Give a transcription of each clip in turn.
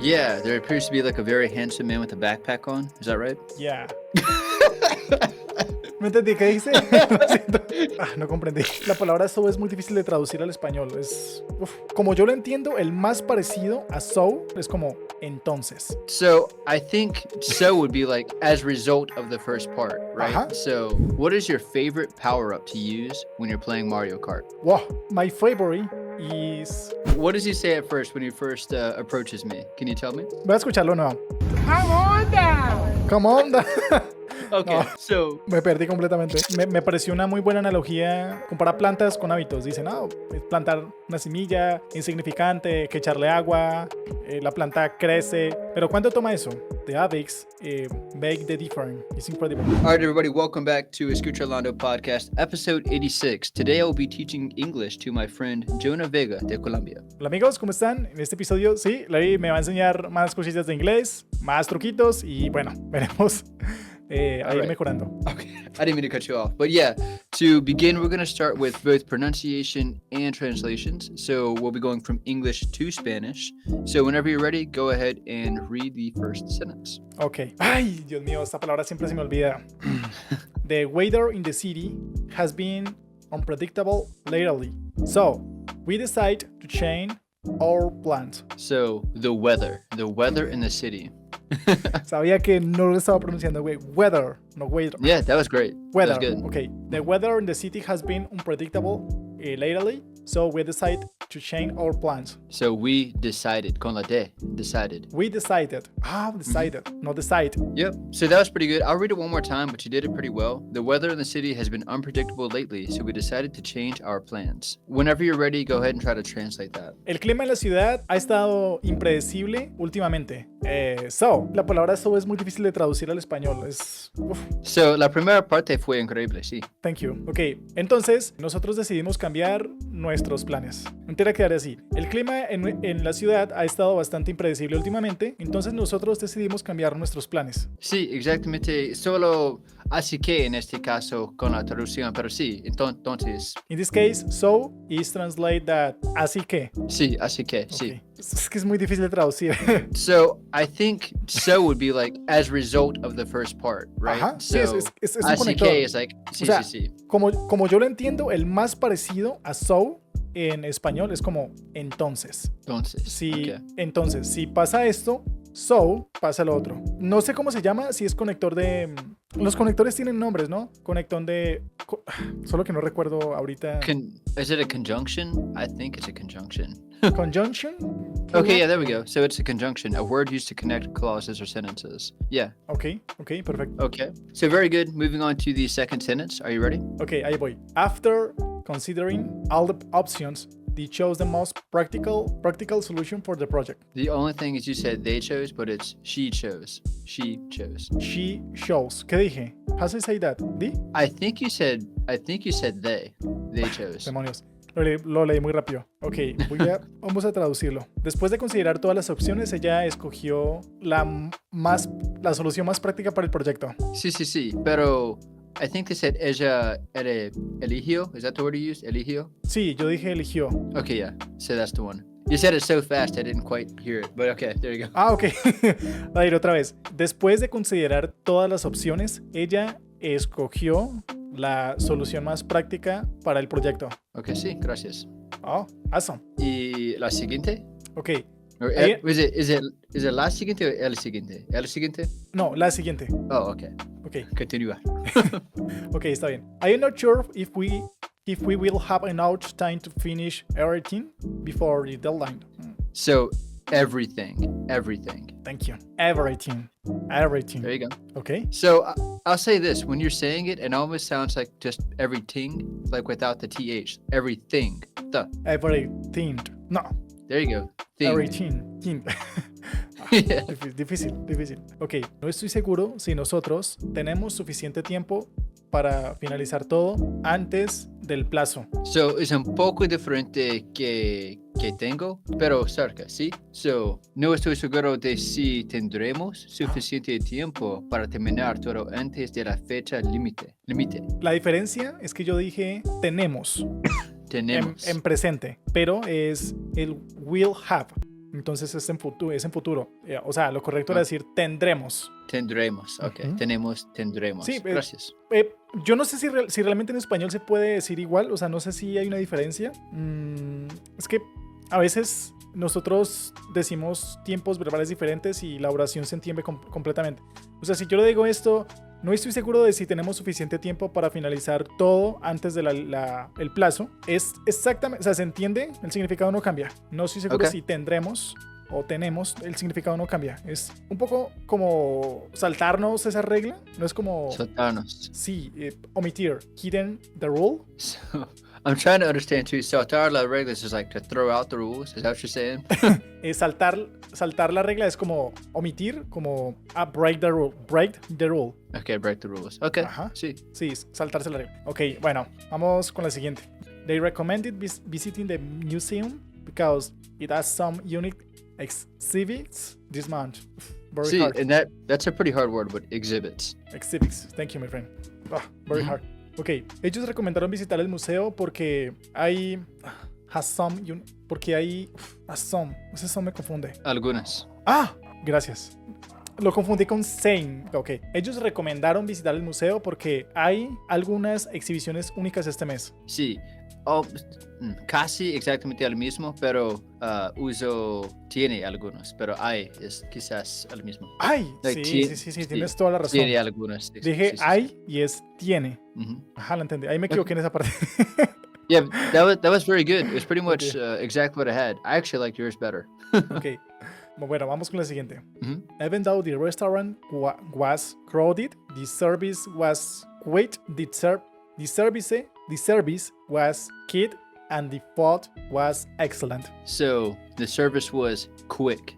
Yeah, there appears to be like a very handsome man with a backpack on. Is that right? Yeah. ¿Me entendí qué dice? Lo siento. No comprendí. La palabra so es muy difícil de traducir al español. Como yo lo entiendo, el más parecido a so es como entonces. So I think so would be like as result of the first part, right? Uh-huh. So what is your favorite power up to use when you're playing Mario Kart? Wow, my favorite is... What does he say at first when he first approaches me? Can you tell me? Voy a escucharlo nuevo. Come on down. Come on. Okay, No. so Me perdí completamente. Me pareció una muy buena analogía comparar plantas con hábitos. Dicen, plantar una semilla insignificante, que echarle agua, la planta crece. Pero ¿cuánto toma eso? The habits make the difference. It's incredible. all right, everybody, welcome back to Eskuĉarlando podcast, episode 86. Today I will be teaching English to my friend Jonah Vega de Colombia. Hola amigos, ¿cómo están? En este episodio, sí, Larry me va a enseñar más cosillas de inglés, más truquitos y bueno, veremos a ir Alright. mejorando. Okay, I didn't mean to cut you off. But yeah, to begin, we're going to start with both pronunciation and translations. So we'll be going from English to Spanish. So whenever you're ready, go ahead and read the first sentence. Ok. Ay, Dios mío, esta palabra siempre se me olvida. The weather in the city has been unpredictable lately. So, we decide to change our plans. So the weather in the city. Sabía que no lo estaba pronunciando, güey. Weather, no weather. Yeah, that was great. Weather. That was good. Okay. The weather in the city has been unpredictable lately, so we decide to change our plans. So we decided, con la D, decided. We decided. Decided. No decide. Yep. So that was pretty good. I'll read it one more time, but you did it pretty well. The weather in the city has been unpredictable lately, so we decided to change our plans. Whenever you're ready, go ahead and try to translate that. El clima en la ciudad ha estado impredecible últimamente. La palabra so es muy difícil de traducir al español. So la primera parte fue increíble, sí. Thank you. Ok, entonces nosotros decidimos cambiar nuestros planes. Entera quedaré así. El clima en la ciudad ha estado bastante impredecible últimamente, entonces nosotros decidimos cambiar nuestros planes. Sí, exactamente. Solo así que en este caso con la traducción, pero sí, entonces. In this case, so is translate that así que. Sí, así que, sí. Okay. Es que es muy difícil de traducir. So I think so would be like as result of the first part, right? Ajá, sí, So es un así conector. que es like, sí, O sea, sí. Como yo lo entiendo, el más parecido a so en español es como entonces. Entonces, Si, okay. Entonces, si pasa esto, so pasa lo otro. No sé cómo se llama, si es conector de... Los conectores tienen nombres, ¿no? Conectón de... Solo que no recuerdo ahorita. Is it a conjunction? I think it's a conjunction. Conjunction? Okay, yeah, there we go. So it's a conjunction, a word used to connect clauses or sentences. Yeah. Ok, perfecto. Okay. So very good. Moving on to the second sentence. Are you ready? Ok, ahí voy. After considering all the options, they chose the most practical solution for the project. The only thing is you said they chose, but it's she chose. She chose. She chose. ¿Qué dije? How do I say that? ¿Di? I think you said they. They chose. Demonios. Lo leí muy rápido. Ok, vamos a traducirlo. Después de considerar todas las opciones, ella escogió la solución más práctica para el proyecto. Sí. Pero I think they said ella eligió. Is that the word you used? Eligió? Sí, yo dije eligió. Okay, yeah. So that's the one. You said it so fast I didn't quite hear it. But okay, there you go. Ok. A ver, otra vez. Después de considerar todas las opciones, ella escogió la solución más práctica para el proyecto. Okay, sí, gracias. Oh, awesome. ¿Y la siguiente? Ok. Or is it la siguiente o el siguiente? ¿El siguiente? No, la siguiente. Oh, okay. Ok. Continúa. Ok, está bien. I am not sure if we will have enough time to finish everything before the deadline. So, everything. Thank you. Everything. There you go. Okay. So, I'll say this. When you're saying it, it almost sounds like just everything, like without the TH. Everything. Everything. No. There you go. Thing. Everything. Thing. Yeah. Difícil. Ok, no estoy seguro si nosotros tenemos suficiente tiempo para finalizar todo antes del plazo. So, es un poco diferente que tengo, pero cerca, ¿sí? So, no estoy seguro de si tendremos suficiente tiempo para terminar todo antes de la fecha límite. La diferencia es que yo dije tenemos. Tenemos. En presente, pero es el will have. Entonces es en futuro. O sea, lo correcto era decir tendremos. Tendremos. Ok. Ujú. Tendremos. Sí, Gracias. Yo no sé si realmente en español se puede decir igual, o sea, no sé si hay una diferencia. Es que a veces nosotros decimos tiempos verbales diferentes y la oración se entiende completamente. O sea, si yo le digo esto, no estoy seguro de si tenemos suficiente tiempo para finalizar todo antes de el plazo. Es exactamente, o sea, se entiende, el significado no cambia. No estoy seguro Ok. si tendremos o tenemos, el significado no cambia. Es un poco como saltarnos esa regla. No es como, Saltarnos. sí, omitir, hidden the rule. So, I'm trying to understand too. Saltar las reglas is like to throw out the rules. Is that what you're saying? Saltar la regla es como omitir, como break the rule. Break the rule. Okay, break the rules. Okay. Ajá. Sí. Sí, saltarse la regla. Ok, bueno, vamos con la siguiente. They recommended visiting the museum because it has some unique exhibits this month. Very See, hard. and that's a pretty hard word, but exhibits. Exhibits. Thank you, my friend. Very hard. Ok, ellos recomendaron visitar el museo porque hay porque hay ese some me confunde. Algunas. Gracias. Lo confundí con same. Ok, ellos recomendaron visitar el museo porque hay algunas exhibiciones únicas este mes. Sí. Oh, casi exactamente el mismo, pero uso tiene algunos, pero hay es quizás el mismo. Ay, Like, sí, tienes toda la razón. Tiene algunas. Dije hay y es tiene. Mhm. Ajá, lo entendí. Ahí me equivoqué en esa parte. Yeah, that was very good. It was pretty much exactly what I had. I actually liked yours better. Ok. Bueno, vamos con la siguiente. Mhm. Even though the restaurant was crowded, the service was quick, the service was kid, and the food was excellent. So the service was quick.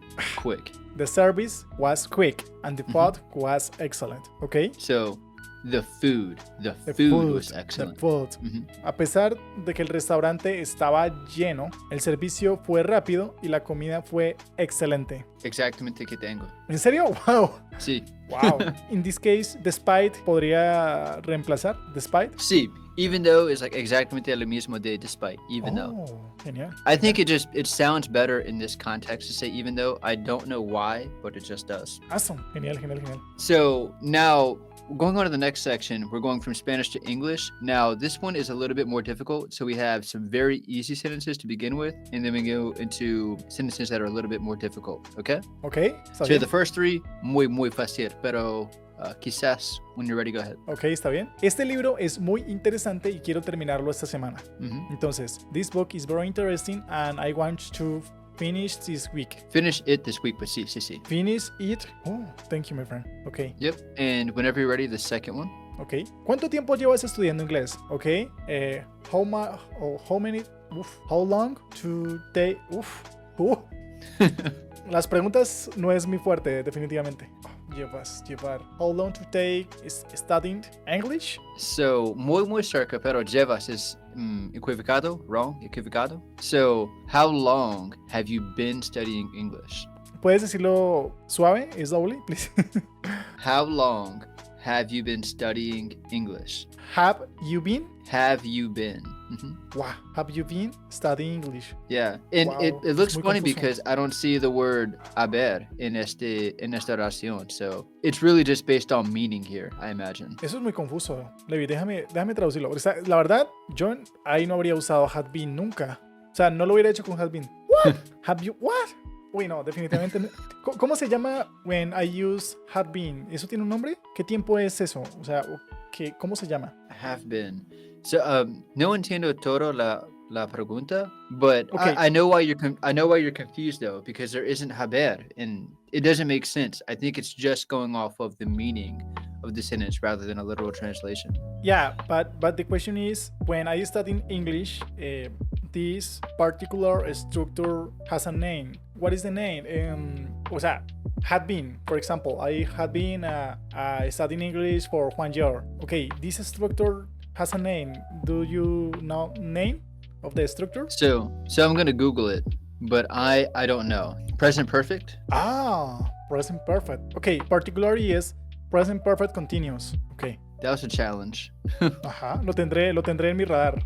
The service was quick, and the food was excellent. Okay? So the food was excellent. The food. Mhm. A pesar de que el restaurante estaba lleno, el servicio fue rápido y la comida fue excelente. Exactamente que tengo. ¿En serio? ¡Wow! Sí. Wow. In this case, despite podría reemplazar despite. Sí. Even though is like exactamente lo mismo de despite. Even though. Genial. I think it sounds better in this context to say even though. I don't know why, but it just does. Awesome. Genial. So now going on to the next section, we're going from Spanish to English. Now this one is a little bit more difficult. So we have some very easy sentences to begin with, and then we go into sentences that are a little bit more difficult. Okay? Ok. Está So bien. the first three, muy fácil, pero quizás when you're ready, go ahead. Ok, está bien. Este libro es muy interesante y quiero terminarlo esta semana. Mhm. Entonces, this book is very interesting and I want to finish this week. Finish it this week, but sí. Finish it. Oh, thank you, my friend. Ok, Yep. And whenever you're ready, the second one. ok. ¿Cuánto tiempo llevas estudiando inglés? Ok. How long to take? Las preguntas no es mi fuerte, definitivamente. Llevar. How long to take is studying English? So, muy cerca, pero llevas is equivocado, wrong, equivocado. So, how long have you been studying English? ¿Puedes decirlo suave? Slowly, please. How long have you been studying English? Have you been? Have you been? Mhm. Wow. Have you been studying English? Yeah, and Wow, it looks es muy funny confuso. because I don't see the word haber en esta oración. So, it's really just based on meaning here, I imagine. Eso es muy confuso. Levi, déjame traducirlo. O sea, la verdad, yo ahí no habría usado had been nunca. O sea, no lo hubiera hecho con had been. What? Have you? What? Uy, no, definitivamente no. ¿Cómo se llama when I use had been? ¿Eso tiene un nombre? ¿Qué tiempo es eso? O sea, ¿cómo se llama? Have been. So, no entiendo todo la pregunta, but Okay. I know why you're confused though, because there isn't haber, and it doesn't make sense. I think it's just going off of the meaning of the sentence rather than a literal translation. Yeah, but the question is, when I study English, this particular structure has a name. What is the name? O sea, had been, for example, I had been studying English for 1 year. Okay, this structure has a name. Do you know name of the structure? So I'm gonna Google it, but I don't know. Present perfect. Present perfect. Okay, particularly is present perfect continuous. Okay. That was a challenge. Ajá, lo tendré en mi radar.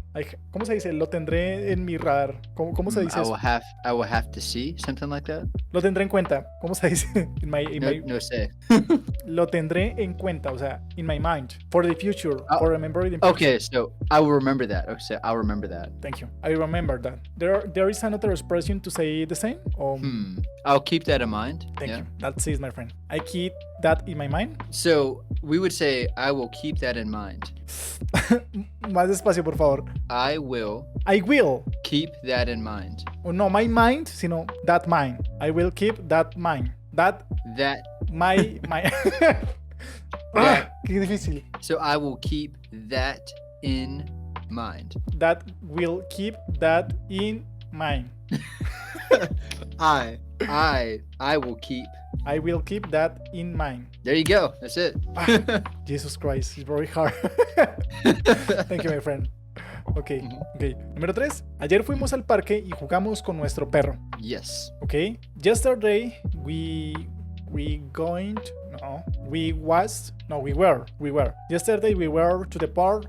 ¿Cómo se dice? Lo tendré en mi radar. ¿Cómo se dice I eso? will have to see something like that. Lo tendré en cuenta. ¿Cómo se dice? No say. Lo tendré en cuenta, o sea, in my mind. For the future. Oh, For remembering the future. Okay, so I will remember that. Okay, so I'll remember that. Thank you. I remember that. There is another expression to say the same? I'll keep that in mind. Thank yeah. you. That's it, my friend. I keep that in my mind. So we would say, I will keep that in mind. Más despacio, por favor. I will I will. keep that in mind. No my mind, sino that mind. I will keep that mind. That my. Qué difícil. So I will keep that in mind. That will keep that in mind. I will keep. I will keep that in mind. There you go. That's it. Jesus Christ, it's very hard. Thank you, my friend. Ok. Número 3. Ayer fuimos al parque y jugamos con nuestro perro. Yes. Ok. Yesterday we were. Yesterday we were to the park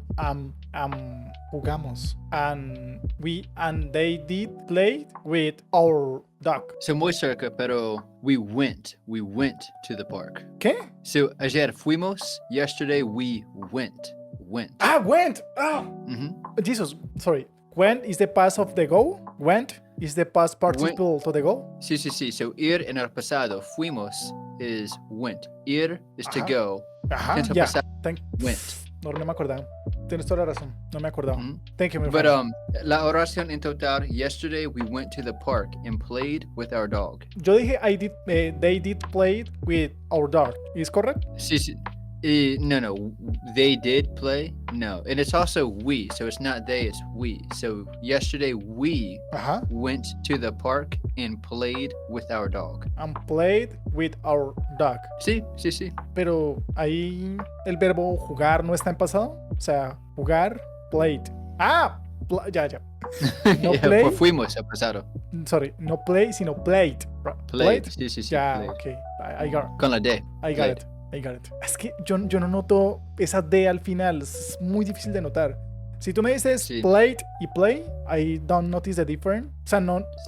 jugamos and they did play with our dog. So muy cerca, pero we went to the park. ¿Qué? So ayer fuimos, yesterday we went. Went. Mm-hmm. Jesus, sorry. Went is the past of the go. Went is the past participle to the go. Sí. So ir en el pasado, fuimos is went. Ir is to go. Ajá, Tiempo ya. pasado, went. No me acordaba. Tienes toda la razón. No me acordaba. Mhm. Thank you, my But friend. la oración en total, yesterday we went to the park and played with our dog. Yo dije they did play with our dog. Is correct? Sí. No. They did play. No. And it's also we. So it's not they, it's we. So yesterday we Ajá. went to the park and played with our dog. And played with our dog. Sí. Pero ahí el verbo jugar no está en pasado. O sea, jugar, played. Ya. No Yeah, play. fuimos al pasado. Sorry, no play, sino played. Played. Sí. Ya, played. ok. I got Con la D. I got Played. it. Es que yo no noto esa D al final. Es muy difícil de notar. Si tú me dices Sí. played y play, I don't notice the difference.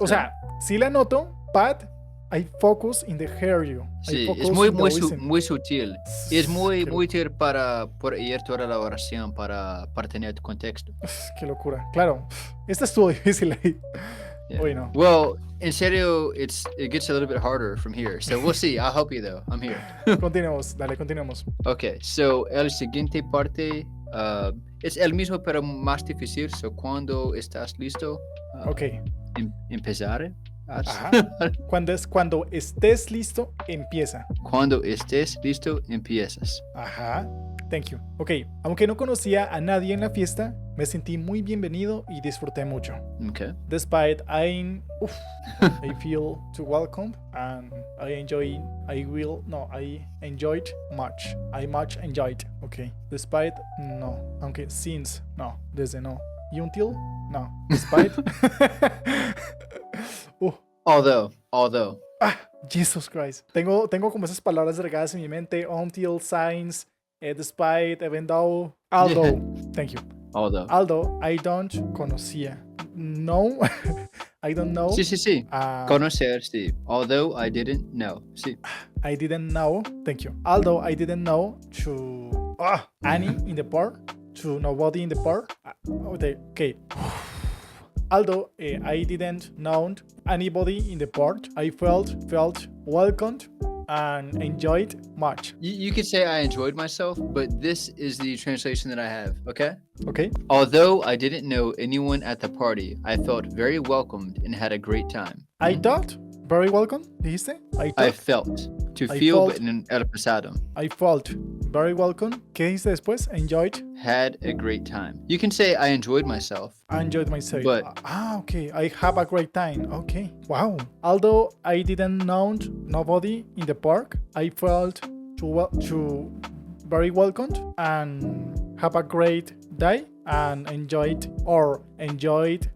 O sea, sí la noto, but I focus in the hear you. I Sí, focus es muy, in the listen. muy sutil. Y es muy Qué- útil para ir toda la oración, para tener tu contexto. Qué locura. Claro, esta estuvo difícil ahí. Yeah. Hoy no. Well, en serio, it gets a little bit harder from here. So we'll see. I'll help you though. I'm here. Continuemos. Okay, so el siguiente parte es el mismo pero más difícil. So cuando estás listo, Ok. empezar. Ajá. Cuando estés listo, empieza. Cuando estés listo, empiezas. Ajá. Thank you. Ok, aunque no conocía a nadie en la fiesta, me sentí muy bienvenido y disfruté mucho. Okay. Despite I feel too welcome and I enjoyed much. I much enjoyed. Ok. Despite, no. Aunque since, no. Desde, no. Y until, no. Despite. Although. Jesus Christ. Tengo como esas palabras regadas en mi mente. Until, since, despite, even though, although. Thank you. Although I don't conocía. No, I don't know. Sí. Conocer, sí. Although I didn't know. Sí. I didn't know. Thank you. Although I didn't know to Annie in the park, to nobody in the park. Okay. Although I didn't know anybody in the park, I felt welcomed and enjoyed much. You could say I enjoyed myself, but this is the translation that I have, okay? Okay. Although I didn't know anyone at the party, I felt very welcomed and had a great time. I thought very welcome, dijiste? I felt. To I feel, felt- but in el pasado. I felt very welcome. ¿Qué dijiste después? Enjoyed. Had a great time. You can say I enjoyed myself. I enjoyed myself. But- Okay. I have a great time. Okay. Wow. Although I didn't know nobody in the park, I felt to very welcomed and have a great day and enjoyed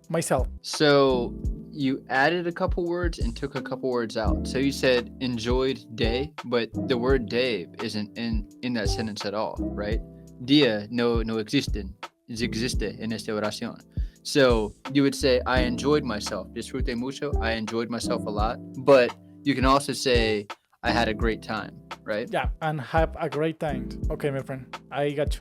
myself. So you added a couple words and took a couple words out. So you said enjoyed day, but the word day isn't in that sentence at all, right? día no existe en esta oración. So you would say, I enjoyed myself. Disfruté mucho. I enjoyed myself a lot. But you can also say, I had a great time, right? Yeah, and have a great time. Okay, my friend. I got you.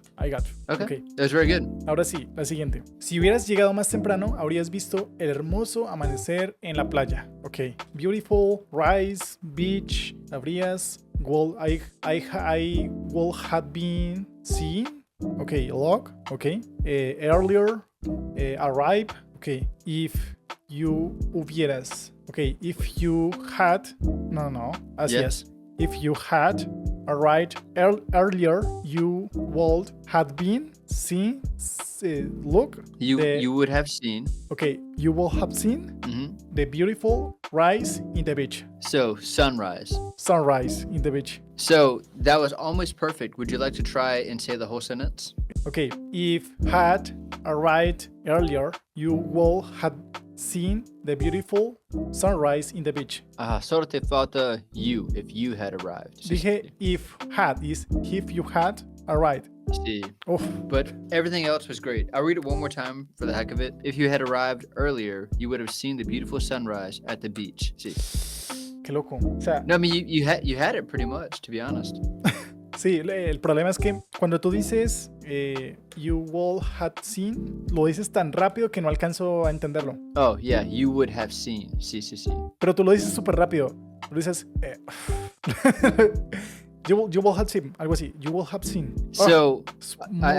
Okay. That was very good. Ahora sí, la siguiente. Si hubieras llegado más temprano, habrías visto el hermoso amanecer en la playa. Ok. Beautiful, rise, beach. Habrías. Well, I will have been seen. Ok. Log. Ok. Earlier. Arrive. Ok. If you hubieras. Okay, if you had, no, así Yes. es. If you had arrived earlier, you would have been seen. Look, You would have seen. okay, you will have seen Mhm. the beautiful rise in the beach, So sunrise. sunrise in the beach. So that was almost perfect. Would you like to try and say the whole sentence? Okay, if had arrived earlier, you will have seen the beautiful sunrise in the beach. Solo te falta you, if you had arrived. Sí, Dije if had is if you had arrived. sí. Uf, But everything else was great. I'll read it one more time for the heck of it. If you had arrived earlier, you would have seen the beautiful sunrise at the beach. Sí. qué loco. O sea, No, I mean you had it pretty much, to be honest. sí, el problema es que cuando tú dices you will have seen, lo dices tan rápido que no alcanzo a entenderlo. Oh yeah, you would have seen. Sí, sí, sí. Pero tú lo dices súper rápido. Lo dices you will have seen, algo así. You will have seen. So Much.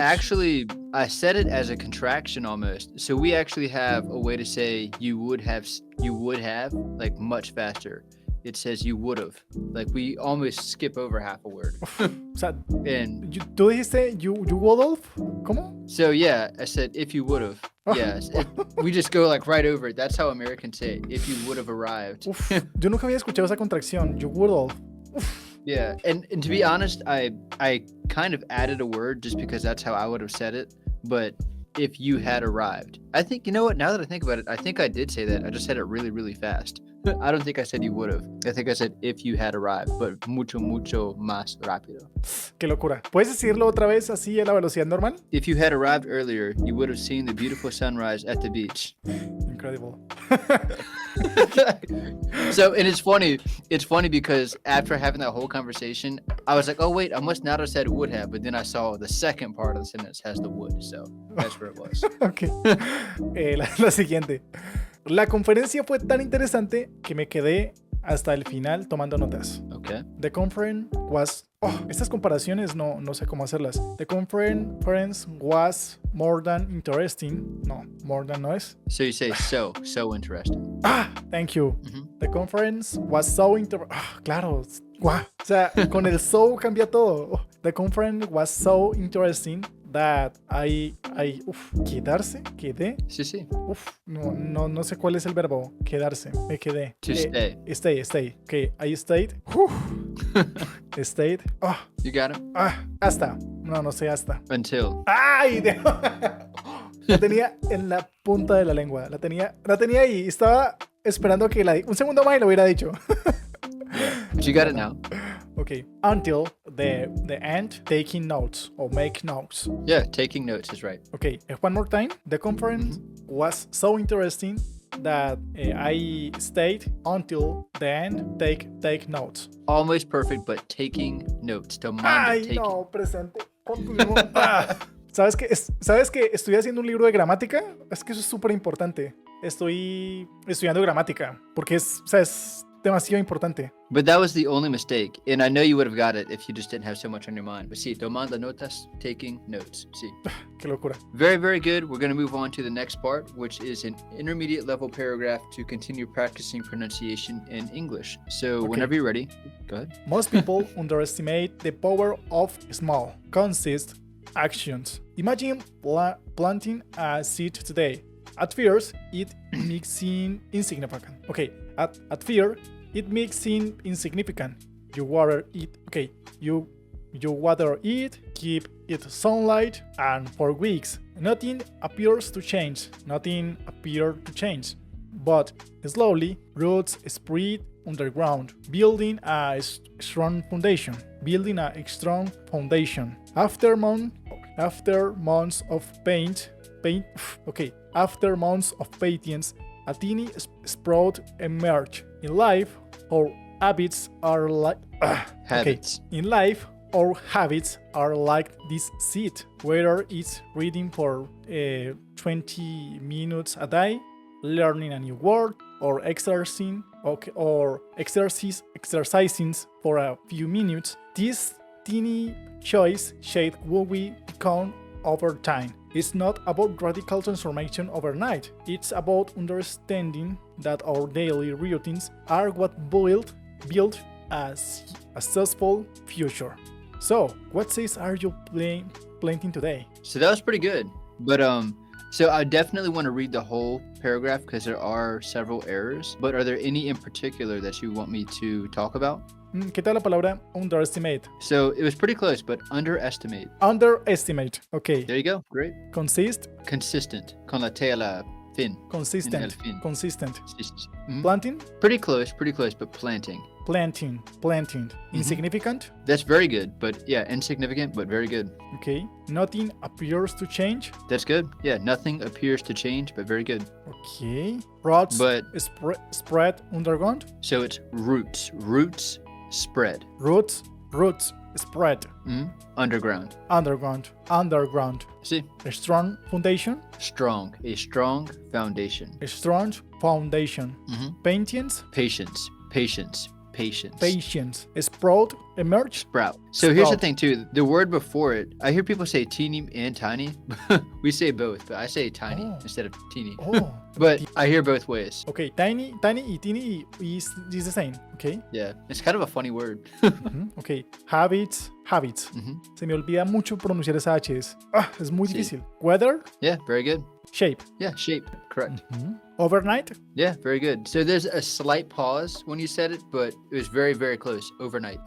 I said it as a contraction almost. So we actually have a way to say you would have like much faster. It says you would have. Like we almost skip over half a word. O sea, And tú dijiste you would have. ¿Cómo? so yeah, I said if you would have. Yes, we just go like right over it. That's how Americans say it. If you would have arrived. Uf, yo nunca había escuchado esa contracción. You would have. Yeah, and to be honest, I kind of added a word just because that's how I would have said it. But if you had arrived, I think, you know what? Now that I think about it, I think I did say that. I just said it really, really fast. I don't think I said you would have. I think I said if you had arrived, but mucho más rápido. Qué locura. ¿Puedes decirlo otra vez así a la velocidad normal? If you had arrived earlier, you would have seen the beautiful sunrise at the beach. Incredible. So, and it's funny because after having that whole conversation, I was like, oh wait, I must not have said would have, but then I saw the second part of the sentence has the would, so that's where it was. Ok. La siguiente. La conferencia fue tan interesante que me quedé hasta el final tomando notas. Okay. The conference was... Oh, estas comparaciones no sé cómo hacerlas. The conference was more than interesting. No, more than no es. So you say so interesting. Thank you. Mhm. The conference was so interesting. Claro. Guau. O sea, con el so cambia todo. The conference was so interesting that quedé. Sí. No sé cuál es el verbo. Quedarse. Me quedé. To stay. Stay. Okay, I stayed. Stayed. You got it? Hasta. No sé hasta. Until. ¡Ay! La tenía en la punta de la lengua. La tenía ahí. Estaba esperando que un segundo más y lo hubiera dicho. But you got it now. Okay. Until the end, taking notes or make notes. Yeah, taking notes is right. Okay. One more time. The conference was so interesting that I stayed until the end. Take notes. Almost perfect, but taking notes. Tomando, Ay, taking. no, presente. Continuo. ¿Sabes que estoy haciendo un libro de gramática? Es que eso es súper importante. Estoy estudiando gramática porque es demasiado importante. But that was the only mistake, and I know you would have got it if you just didn't have so much on your mind. But sí, tomando notas, taking notes. Sí. Qué locura. Very, very good. We're going to move on to the next part, which is an intermediate level paragraph to continue practicing pronunciation in English. So whenever you're ready, go ahead. Most people underestimate the power of small, consistent actions. Imagine planting a seed today. At first, it may seem insignificant. Okay, at first, it may seem insignificant. You water it. Okay, you water it, keep it sunlight, and for weeks, nothing appears to change. But slowly, roots spread underground, building a strong foundation. After months, After months of after months of patience, a teeny sprout emerge. In life, our habits are like Habits. In life, our habits are like this seed. Whether it's reading for 20 minutes a day, learning a new word, or exercising for a few minutes, this teeny choice shape who we become over time. It's not about radical transformation overnight. It's about understanding that our daily routines are what build a successful future. So, what seeds are you planting today? So that was pretty good. But so I definitely want to read the whole paragraph because there are several errors. But are there any in particular that you want me to talk about? ¿Qué tal la palabra underestimate? So it was pretty close, but underestimate. Underestimate. Okay. There you go. Great. Consist. Consistent. Con la T a la fin. Consistent. En el fin. Consistent. Mhm. Planting. Pretty close, but planting. Planting. Insignificant. That's very good, but yeah, insignificant, but very good. Okay. Nothing appears to change. That's good. Yeah, nothing appears to change, but very good. Okay. Roots. But spread underground. so it's roots. Roots spread. Roots spread Underground. underground. See? A strong foundation. Strong. A strong foundation. A strong foundation. Patience. Patience. Sprout emerge. Sprout. So here's the Sprout. thing too. The word before it, I hear people say teeny and tiny. We say both, but I say tiny Oh. instead of teeny. Oh. But I hear both ways. Okay. Tiny y teeny is the same. Okay. Yeah. It's kind of a funny word. Okay. Habits. Se me olvida mucho pronunciar esa H. Es muy Sí. difícil. Weather. Yeah, very good. Shape. Yeah, shape. Correct. Overnight. Yeah, very good. So there's a slight pause when you said it, but it was very, very close. Overnight.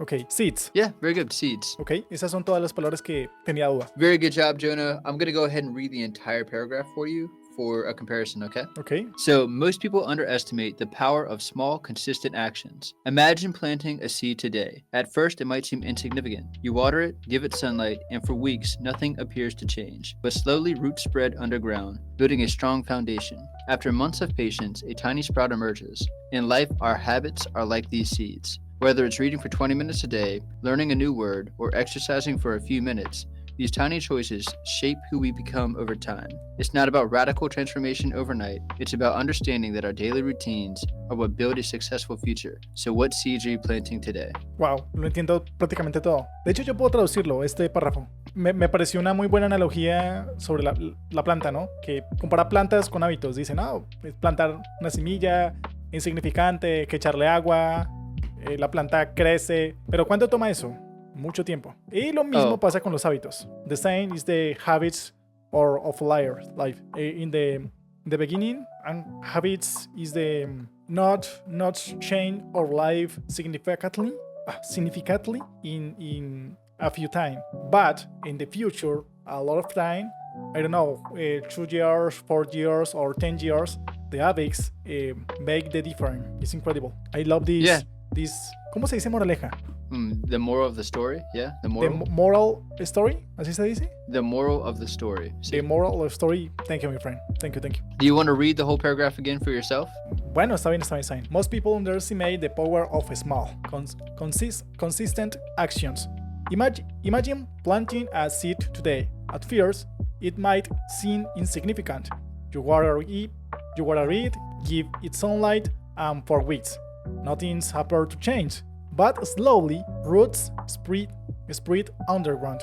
Okay. Seeds. Yeah, very good. Seeds. Ok, esas son todas las palabras que tenía duda. Very good job, Jonah. I'm going to go ahead and read the entire paragraph for you for a comparison, okay? Ok, So, most people underestimate the power of small, consistent actions. Imagine planting a seed today. At first, it might seem insignificant. You water it, give it sunlight, and for weeks, nothing appears to change. But slowly, roots spread underground, building a strong foundation. After months of patience, a tiny sprout emerges. In life, our habits are like these seeds. Whether it's reading for 20 minutes a day, learning a new word, or exercising for a few minutes, these tiny choices shape who we become over time. It's not about radical transformation overnight. It's about understanding that our daily routines are what build a successful future. So what seeds are you planting today? wow, lo entiendo prácticamente todo. De hecho, yo puedo traducirlo, este párrafo. Me pareció una muy buena analogía sobre la planta, ¿no? Que compara plantas con hábitos. Dicen, plantar una semilla insignificante, que echarle agua, la planta crece. Pero ¿cuánto toma eso? Mucho tiempo. Y lo mismo pasa con los hábitos. The same is the habits or of life. In the beginning, and habits is the not change our life significantly in a few time. But in the future, a lot of time, I don't know, 2 years, 4 years, or 10 years, the habits make the difference. It's incredible. I love this. Yeah. This, ¿cómo se dice moraleja? The moral of the story? Yeah, the The moral? moral story, ¿así se dice? The moral of the story. The moral of story. Thank you, my friend. Thank you. Do you want to read the whole paragraph again for yourself? Bueno, está bien. Most people underestimate the power of small, consistent actions. Imagine planting a seed today. At first, it might seem insignificant. You water it, give it sunlight, and for weeks, nothing's happened to change. But slowly, roots spread underground.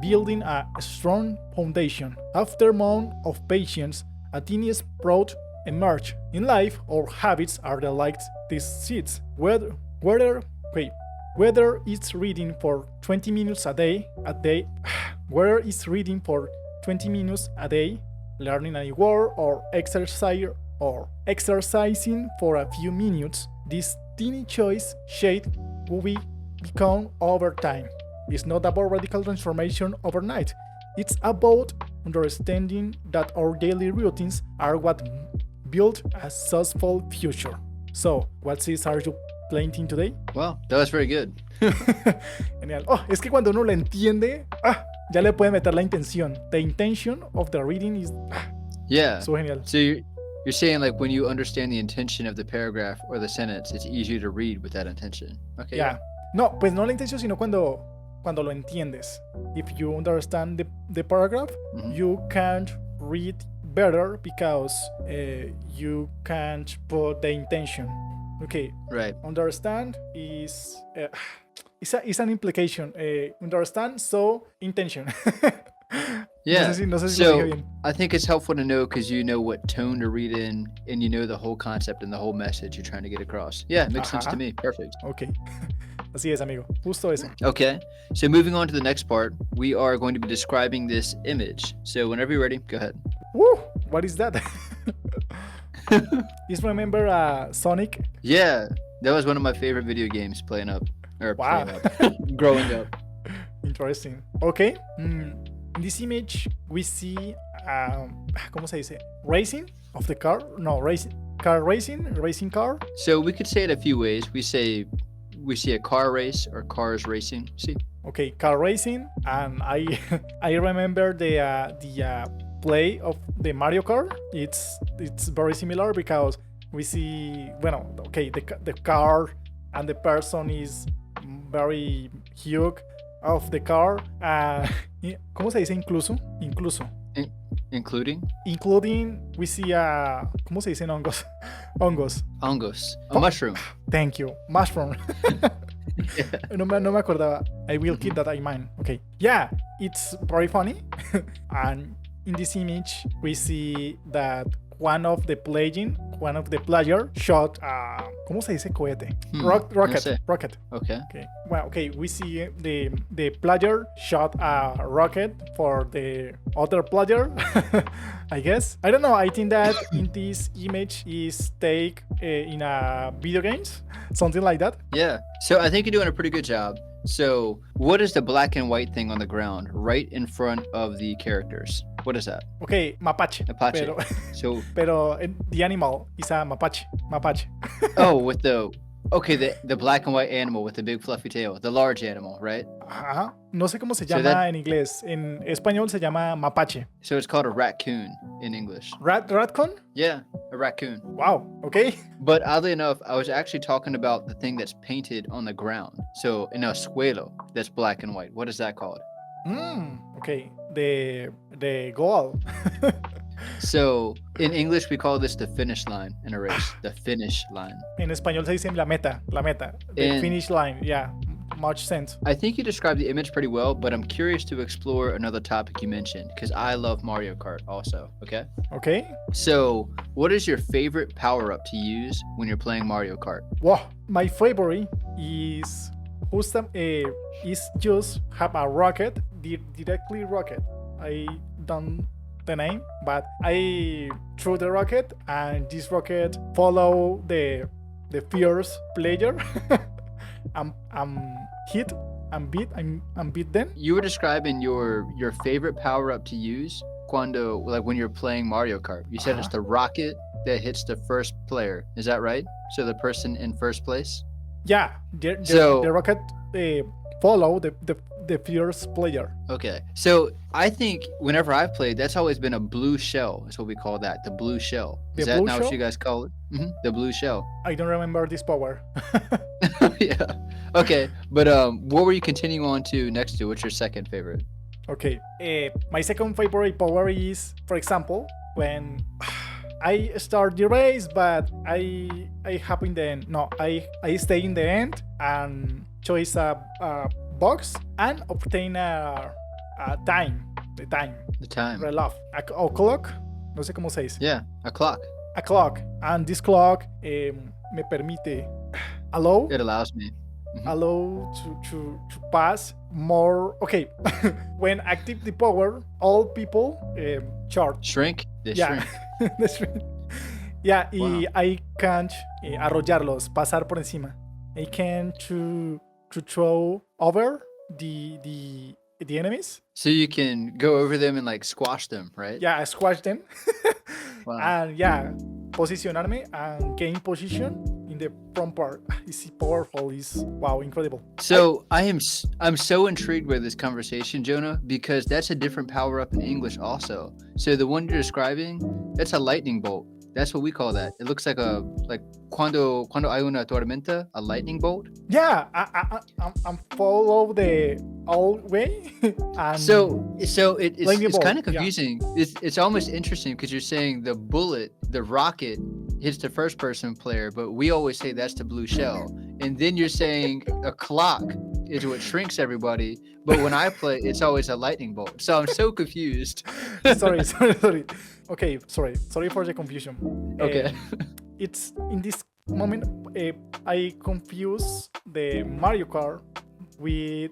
Building a strong foundation. After months of patience, a tiny sprout emerge. In life, our habits are like these seeds. Whether it's reading for 20 minutes a day, whether it's reading for 20 minutes a day, learning a new word, or exercising for a few minutes, this teeny choice shape who we become over time. It's not about radical transformation overnight. It's about understanding that our daily routines are what build a successful future. So, what seeds are you playing team today. Wow, that was very good. Genial. Oh, es que cuando uno lo entiende, ya le puede meter la intención. The intention of the reading is Yeah. so genial. So you're saying like when you understand the intention of the paragraph or the sentence, it's easier to read with that intention. Okay. Yeah. No, pues no la intención, sino cuando lo entiendes. If you understand the paragraph, you can't read better because you can't put the intention. Okay. Right. Understand is it's an implication. Understand, so intention. Yeah. No sé si lo So dije bien. I think it's helpful to know because you know what tone to read in and you know the whole concept and the whole message you're trying to get across. Yeah, it makes sense to me. Perfect. Okay. Así es, amigo. Justo eso. Okay. So moving on to the next part, we are going to be describing this image. So whenever you're ready, go ahead. Woo! What is that? Just remember Sonic? Yeah, that was one of my favorite video games Wow. growing up. Interesting. Okay. In this image, we see, ¿cómo se dice? Racing of the car? No, racing car. So we could say it a few ways. We see a car race or cars racing. See? Okay, car racing, and I remember the play of the Mario Kart. It's very similar because we see, the car and the person is very huge of the car. ¿Cómo se dice incluso? Including, we see ¿cómo se dicen hongos? Hongos. A mushroom. Thank you. Mushroom. Yeah. No me acordaba. I will keep that in mind. Okay. Yeah, it's very funny. And in this image, we see that one of the player shot ¿cómo se dice cohete? Rocket. Okay. Okay, we see the player shot a rocket for the other player. I guess. I don't know. I think that in this image is take in a video games, something like that. Yeah. So I think you're doing a pretty good job. So what is the black and white thing on the ground right in front of the characters? What is that? Okay, mapache. Pero the animal is a mapache. Oh, with the black and white animal with the big fluffy tail, the large animal, right? Ajá. No sé cómo se llama en inglés. En español se llama mapache. So it's called a raccoon in English. Raccoon? Yeah, a raccoon. Wow. Okay. But oddly enough, I was actually talking about the thing that's painted on the ground. So in a suelo, that's black and white. What is that called? Okay. The goal. So in English, we call this the finish line in a race. The finish line. En español se dice la meta. The finish line. Yeah. Much sense. I think you described the image pretty well, but I'm curious to explore another topic you mentioned because I love Mario Kart also. Okay. Okay. So, what is your favorite power up to use when you're playing Mario Kart? Wow. My favorite is just have a rocket, directly rocket. I don't the name, but I threw the rocket and this rocket follow the fierce player. I'm hit and beat them. You were describing your favorite power up to use when you're playing Mario Kart. You said it's the rocket that hits the first player. Is that right? So the person in first place? Yeah, the rocket follow the fierce player. Okay, so I think whenever I've played, that's always been a blue shell. That's what we call that, the blue shell. Is that not what you guys call it? Mm-hmm. The blue shell. I don't remember this power. Yeah. Okay, but what were you continuing on to next to? What's your second favorite? Okay, my second favorite power is, for example, when I start the race, but I happen then no, I stay in the end and choose a box and obtain a time. The time. Reloj. A clock. No sé cómo se dice. Yeah, a clock. A clock. And this clock me permite allow. It allows me. Mm-hmm. Allow to pass more. Okay. When active the power, all people charge. Shrink. They shrink. They shrink. Yeah, wow. Y I can't arrollarlos, pasar por encima. I can to throw over the enemies. So you can go over them and like squash them, right? Yeah, I squash them. Wow. And yeah, posicionarme and gain position in the front part. It's powerful. It's wow, incredible. So I'm so intrigued with this conversation, Jonah, because that's a different power up in English also. So the one you're describing, that's a lightning bolt. That's what we call that. It looks like cuando hay una tormenta, a lightning bolt. Yeah, I'm follow the old way. And So lightning it's bolt, kind of yeah. confusing. It's almost interesting because you're saying the bullet, the rocket hits the first person player, but we always say that's the blue shell. And then you're saying a clock is what shrinks everybody, but when I play, it's always a lightning bolt. So I'm so confused. sorry. Okay, sorry for the confusion. Okay. It's in this moment I confuse the Mario Kart with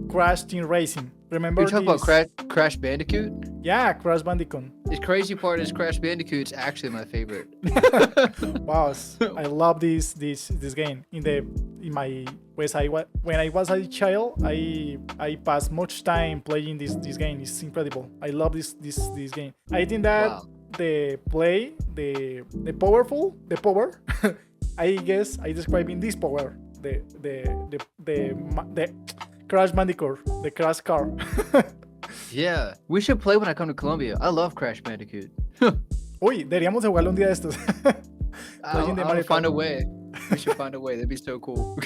Crash Team Racing. Remember You're talking this? about Crash Bandicoot? Yeah, Crash Bandicoot. The crazy part is Crash Bandicoot's actually my favorite. Wow, I love this game. When I was a child, I passed much time playing this game. It's incredible. I love this game. I think that Wow. the power. I guess I describing this power. The Crash Bandicoot, the Crash car. Yeah, we should play when I come to Colombia. I love Crash Bandicoot. Uy, deberíamos de jugarlo un día de estos. Playing the I'll Mario find Kart. a way. We should find a way. That'd be so cool.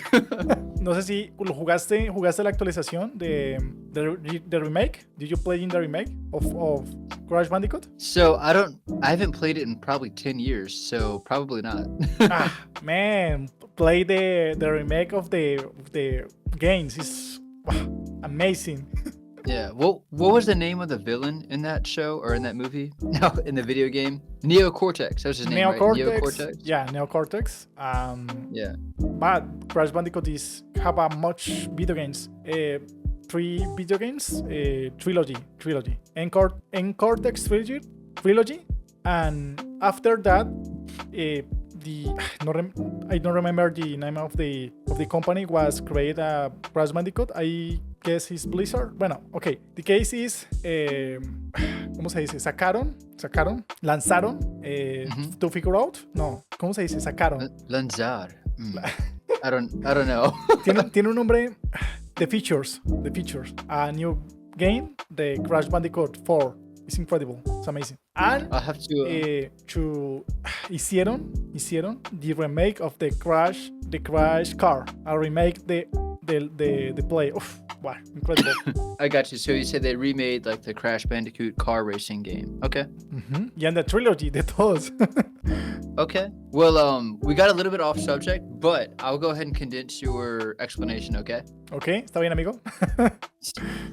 No sé si lo jugaste la actualización de remake. Did you play in the remake of Crash Bandicoot? So I haven't played it in probably 10 years, so probably not. Man, play the remake of the games. It's amazing. Yeah. What was the name of the villain in that show or in that movie? No, in the video game. Neocortex. That was his name, right? Neocortex. Yeah, Neocortex. Yeah. But Crash Bandicoot have a much video games. 3 video games, trilogy. Cortex trilogy, and after that, I don't remember the name of the company was create a Crash Bandicoot. I guess it's Blizzard. Bueno, okay. The case is, ¿cómo se dice? Lanzaron, to figure out. No, ¿cómo se dice? Sacaron. Lanzar. I don't know. tiene un nombre. The features. A new game, the Crash Bandicoot 4. It's incredible. It's amazing. And I'll have to. Hicieron the remake of the Crash car. A remake the play. Oof, wow, incredible. I got you. So you said they remade like the Crash Bandicoot car racing game. Okay. Mm-hmm. Y en the trilogy de todos. Okay. Well, we got a little bit off subject, but I'll go ahead and condense your explanation, okay? Okay, está bien, amigo.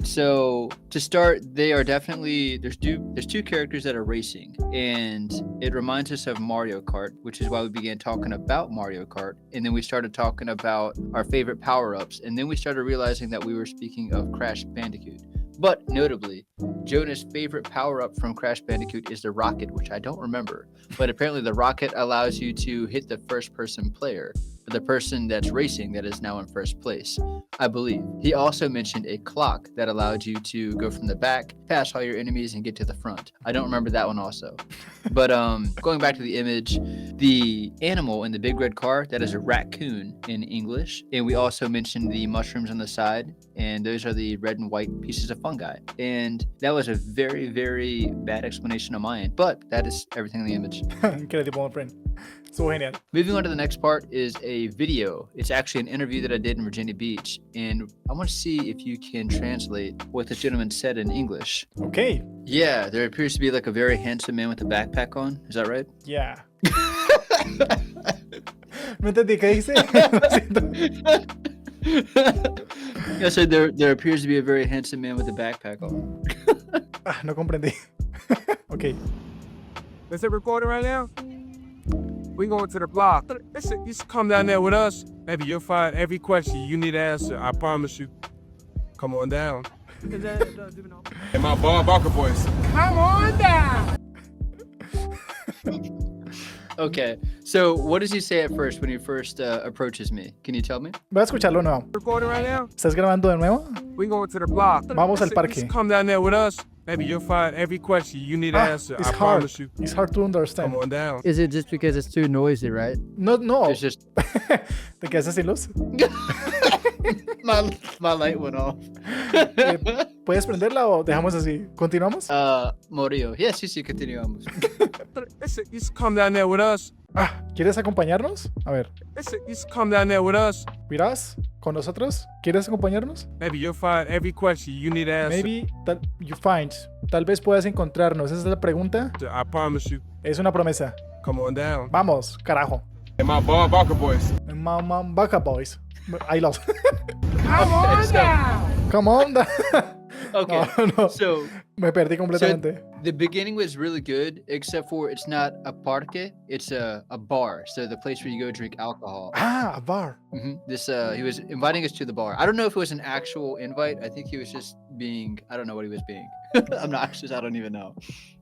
So to start, they are definitely there's two characters that are racing, and it reminds us of Mario Kart, which is why we began talking about Mario Kart, and then we started talking about our favorite power-ups, and then we started realizing that we were speaking of Crash Bandicoot. But notably, Jonah's favorite power-up from Crash Bandicoot is the rocket, which I don't remember. But apparently the rocket allows you to hit the first-person player, the person that's racing that is now in first place, I believe. He also mentioned a clock that allowed you to go from the back, pass all your enemies, and get to the front. I don't remember that one also. But going back to the image, the animal in the big red car, that is a raccoon in English. And we also mentioned the mushrooms on the side, and those are the red and white pieces of fungi. And that was a very, very bad explanation on my end, but that is everything in the image. Incredible, my friend. So genial. Moving on to the next part is a video. It's actually an interview that I did in Virginia Beach, and I want to see if you can translate what the gentleman said in English. Okay. Yeah, there appears to be like a very handsome man with a backpack on. Is that right? Yeah. ¿No entendí qué dice? I said there appears to be a very handsome man with a backpack on. No comprendí. Okay. Is it recording right now? We going to the block. Listen, you should come down there with us. Maybe you'll find every question you need to answer. I promise you. Come on down. And my Barker voice. Come on down. Okay, so what does he say at first when he first approaches me? Can you tell me? Voy a escucharlo de nuevo. Recording right now? ¿Estás grabando de nuevo? We going to the block. Vamos al Listen, parque. you should come down there with us. Maybe you'll find every question you need to answer. It's I hard. promise you. It's hard to understand. Come on down. Is it just because it's too noisy, right? No. It's just ¿Te quedas sin luz? my light went off. ¿Puedes prenderla o dejamos así? ¿Continuamos? Morillo. Yes, sí, continuamos. Listen, you should come down there with us. ¿Quieres acompañarnos? A ver, Listen, you should come down there with us. ¿mirás con nosotros? ¿Quieres acompañarnos? Maybe you'll find every question you need to answer. Maybe you find. Tal vez puedas encontrarnos. Esa es la pregunta. I promise you. Es una promesa. Come on down. Vamos, carajo. And my Barker boys. Vaca boys. I lost. Come on down. Come on. Okay. No. So Me perdí completamente. the beginning was really good, except for it's not a parque, it's a bar. So the place where you go drink alcohol. A bar. This he was inviting us to the bar. I don't know if it was an actual invite. I think he was just being. I don't know what he was being. I'm not sure. I don't even know.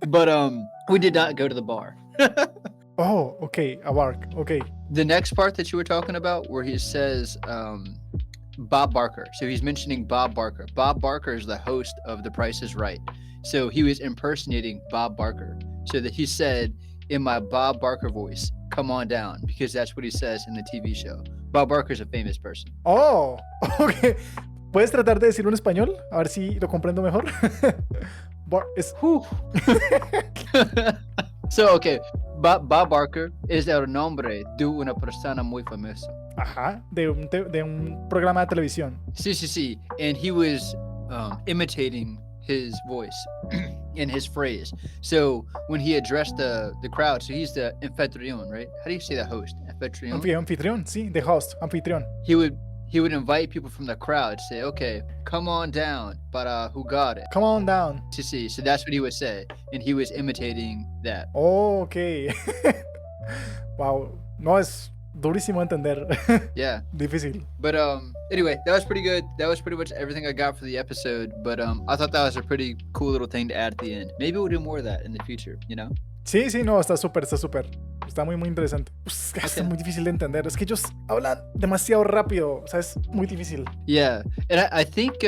But we did not go to the bar. Oh, okay, a bar. Okay. The next part that you were talking about, where he says Bob Barker. So he's mentioning Bob Barker. Bob Barker is the host of The Price is Right. So he was impersonating Bob Barker. So that he said in my Bob Barker voice, "Come on down," because that's what he says in the TV show. Bob Barker is a famous person. Oh, okay. ¿Puedes tratar de decirlo en español? A ver si lo comprendo mejor. So, okay, Bob Barker es el nombre de una persona muy famosa. Ajá, de un programa de televisión. Sí. And he was imitating his voice and his phrase. So when he addressed the crowd, so he's the anfitrión, right? How do you say that host? Anfitrión? Anfitrión, sí, the host, anfitrión. He would invite people from the crowd, say, okay, come on down para jugar. Come on down. Sí. So that's what he would say. And he was imitating that. Oh, okay. Wow, no, es durísimo entender. Yeah. Difícil. But anyway, that was pretty good. That was pretty much everything I got for the episode. But I thought that was a pretty cool little thing to add at the end. Maybe we'll do more of that in the future, you know? Sí, no, está súper. Está muy interesante. Pues, es muy difícil de entender. Es que ellos hablan demasiado rápido. O sea, es muy difícil. Yeah. And I think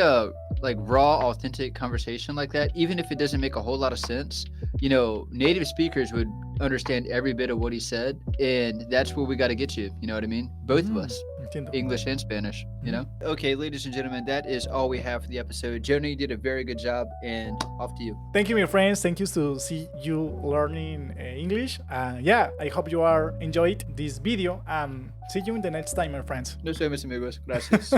like raw, authentic conversation like that, even if it doesn't make a whole lot of sense, you know, native speakers would understand every bit of what he said. And that's where we got to get you. You know what I mean? Both of us. Entiendo. English and Spanish, you know? Okay, ladies and gentlemen, that is all we have for the episode. Jonah, you did a very good job, and off to you. Thank you, my friends. Thank you to see you learning English. Yeah, I hope you are enjoyed this video. See you in the next time, my friends. Nos vemos, amigos. Gracias.